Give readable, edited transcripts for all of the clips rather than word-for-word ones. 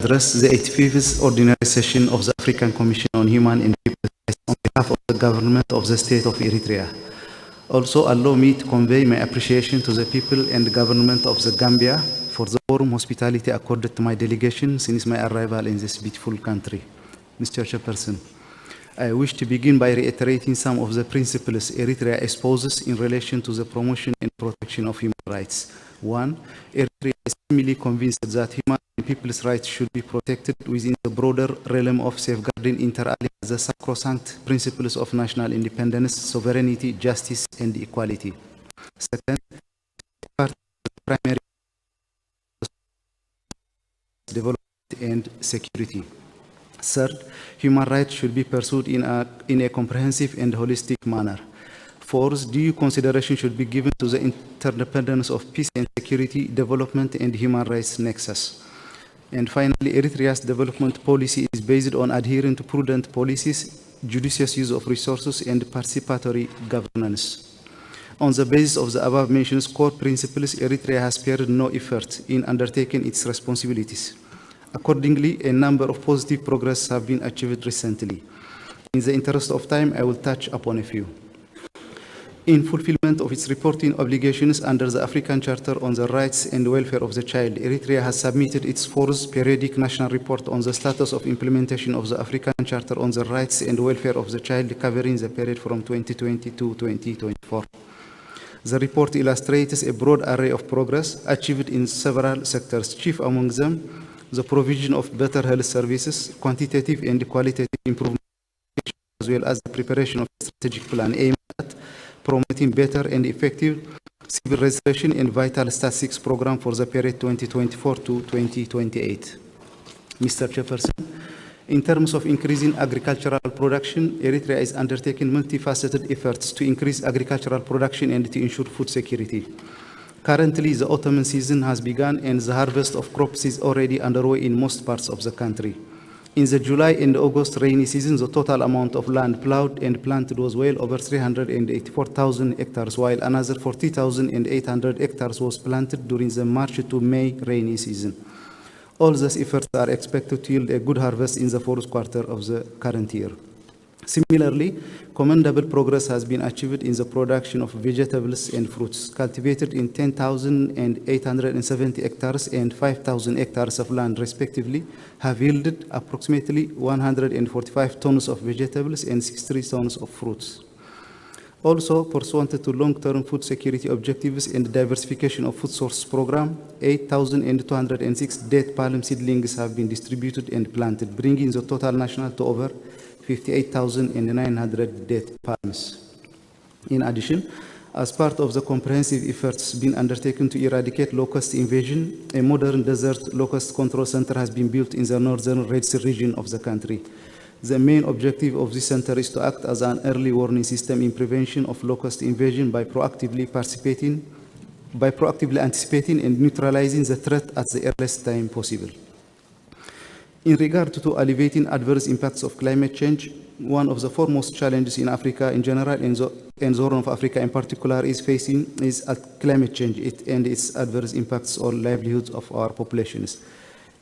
address the 85th Ordinary Session of the African Commission on Human and People's Rights on behalf of the government of the State of Eritrea. Also, allow me to convey my appreciation to the people and the government of the Gambia for the warm hospitality accorded to my delegation since my arrival in this beautiful country. Mr. Chairperson, I wish to begin by reiterating some of the principles Eritrea espouses in relation to the promotion and protection of human rights. 1. Eritrea is firmly convinced that human and people's rights should be protected within the broader realm of safeguarding inter alia the sacrosanct principles of national independence, sovereignty, justice, and equality. Second, part of the primary development and security. Third, human rights should be pursued in a comprehensive and holistic manner. Fourth, due consideration should be given to the interdependence of peace and security, development, and human rights nexus. And finally, Eritrea's development policy is based on adhering to prudent policies, judicious use of resources, and participatory governance. On the basis of the above-mentioned core principles, Eritrea has spared no effort in undertaking its responsibilities. Accordingly, a number of positive progress have been achieved recently. In the interest of time, I will touch upon a few. In fulfillment of its reporting obligations under the African Charter on the Rights and Welfare of the Child, Eritrea has submitted its fourth periodic national report on the status of implementation of the African Charter on the Rights and Welfare of the Child, covering the period from 2020 to 2024. The report illustrates a broad array of progress achieved in several sectors, chief among them the provision of better health services, quantitative and qualitative improvement, as well as the preparation of a strategic plan aimed at promoting better and effective civil registration and vital statistics program for the period 2024 to 2028. Mr. Chairperson, in terms of increasing agricultural production, Eritrea is undertaking multifaceted efforts to increase agricultural production and to ensure food security. Currently, the autumn season has begun and the harvest of crops is already underway in most parts of the country. In the July and August rainy season, the total amount of land plowed and planted was well over 384,000 hectares, while another 40,800 hectares was planted during the March to May rainy season. All these efforts are expected to yield a good harvest in the fourth quarter of the current year. Similarly, commendable progress has been achieved in the production of vegetables and fruits. Cultivated in 10,870 hectares and 5,000 hectares of land, respectively, have yielded approximately 145 tons of vegetables and 63 tons of fruits. Also, pursuant to long-term food security objectives and diversification of food source program, 8,206 date palm seedlings have been distributed and planted, bringing the total national to over 58,900 date palms. In addition, as part of the comprehensive efforts being undertaken to eradicate locust invasion, a modern desert locust control center has been built in the northern Red Sea region of the country. The main objective of this center is to act as an early warning system in prevention of locust invasion by proactively anticipating and neutralizing the threat at the earliest time possible. In regard to alleviating adverse impacts of climate change, one of the foremost challenges in Africa in general and the Horn of Africa in particular is climate change and its adverse impacts on livelihoods of our populations.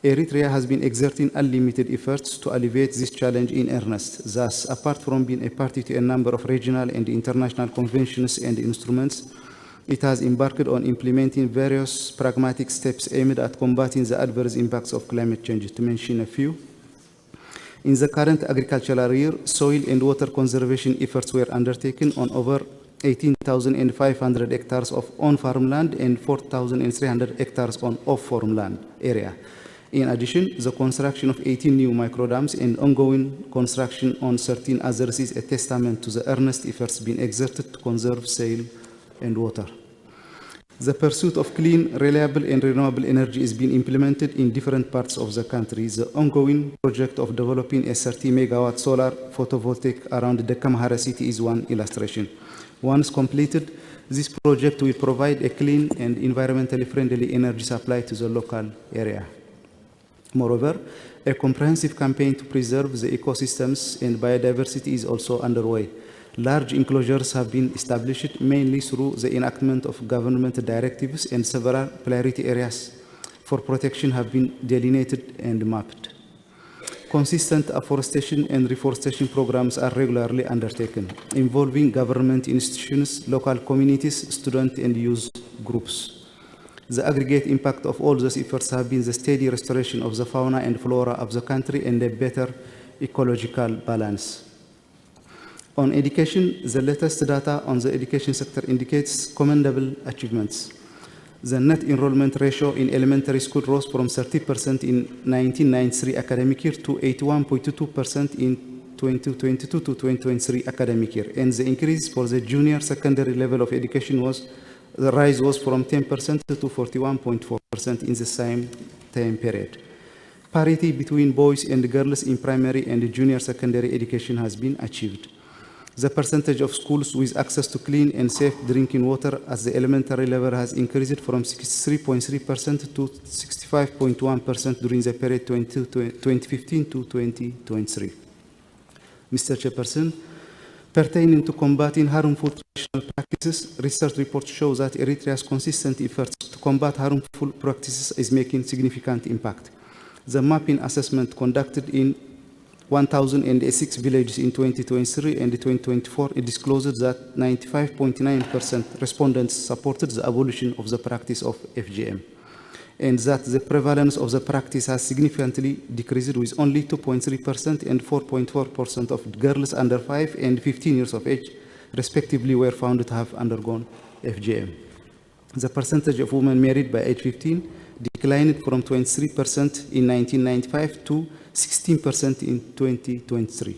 Eritrea has been exerting unlimited efforts to alleviate this challenge in earnest. Thus, apart from being a party to a number of regional and international conventions and instruments, it has embarked on implementing various pragmatic steps aimed at combating the adverse impacts of climate change. To mention a few, in the current agricultural year, soil and water conservation efforts were undertaken on over 18,500 hectares of on-farm land and 4,300 hectares on off-farm land area. In addition, the construction of 18 new microdams and ongoing construction on 13 others is a testament to the earnest efforts being exerted to conserve soil and water. The pursuit of clean, reliable, and renewable energy is being implemented in different parts of the country. The ongoing project of developing a 30-megawatt solar photovoltaic around the Kamahara city is one illustration. Once completed, this project will provide a clean and environmentally friendly energy supply to the local area. Moreover, a comprehensive campaign to preserve the ecosystems and biodiversity is also underway. Large enclosures have been established mainly through the enactment of government directives and several priority areas for protection have been delineated and mapped. Consistent afforestation and reforestation programs are regularly undertaken, involving government institutions, local communities, student and youth groups. The aggregate impact of all those efforts have been the steady restoration of the fauna and flora of the country and a better ecological balance. On education, the latest data on the education sector indicates commendable achievements. The net enrollment ratio in elementary school rose from 30% in 1993 academic year to 81.22% in 2022 to 2023 academic year. And the increase for the junior secondary level of education the rise was from 10% to 41.4% in the same time period. Parity between boys and girls in primary and junior secondary education has been achieved. The percentage of schools with access to clean and safe drinking water at the elementary level has increased from 63.3% to 65.1% during the period 2015 to 2023. Mr. Chairperson, pertaining to combating harmful traditional practices, research reports show that Eritrea's consistent efforts to combat harmful practices is making significant impact. The mapping assessment conducted in 1,006 villages in 2023 and 2024, it disclosed that 95.9% respondents supported the abolition of the practice of FGM, and that the prevalence of the practice has significantly decreased, with only 2.3% and 4.4% of girls under 5 and 15 years of age, respectively, were found to have undergone FGM. The percentage of women married by age 15 declined from 23% in 1995 to 16% in 2023.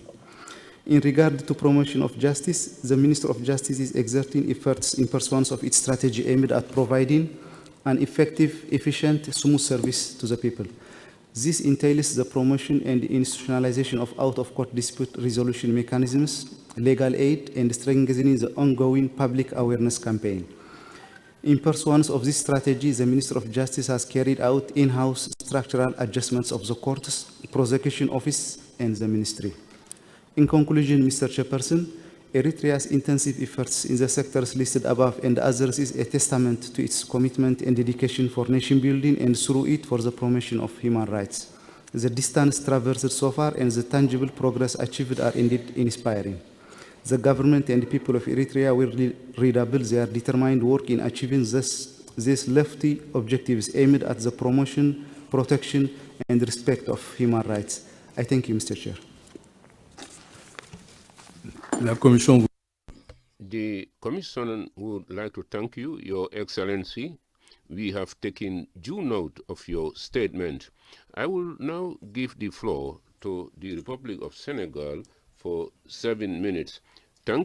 In regard to promotion of justice, the Minister of Justice is exerting efforts in pursuance of its strategy aimed at providing an effective, efficient, smooth service to the people. This entails the promotion and institutionalization of out-of-court dispute resolution mechanisms, legal aid, and strengthening the ongoing public awareness campaign. In pursuance of this strategy, the Minister of Justice has carried out in-house structural adjustments of the courts, prosecution office, and the ministry. In conclusion, Mr. Chairperson, Eritrea's intensive efforts in the sectors listed above and others is a testament to its commitment and dedication for nation building and through it for the promotion of human rights. The distance traversed so far and the tangible progress achieved are indeed inspiring. The government and the people of Eritrea will redouble their determined work in achieving these lofty objectives aimed at the promotion, protection, and respect of human rights. I thank you, Mr. Chair. The Commission would like to thank you, Your Excellency. We have taken due note of your statement. I will now give the floor to the Republic of Senegal for 7 minutes. Thank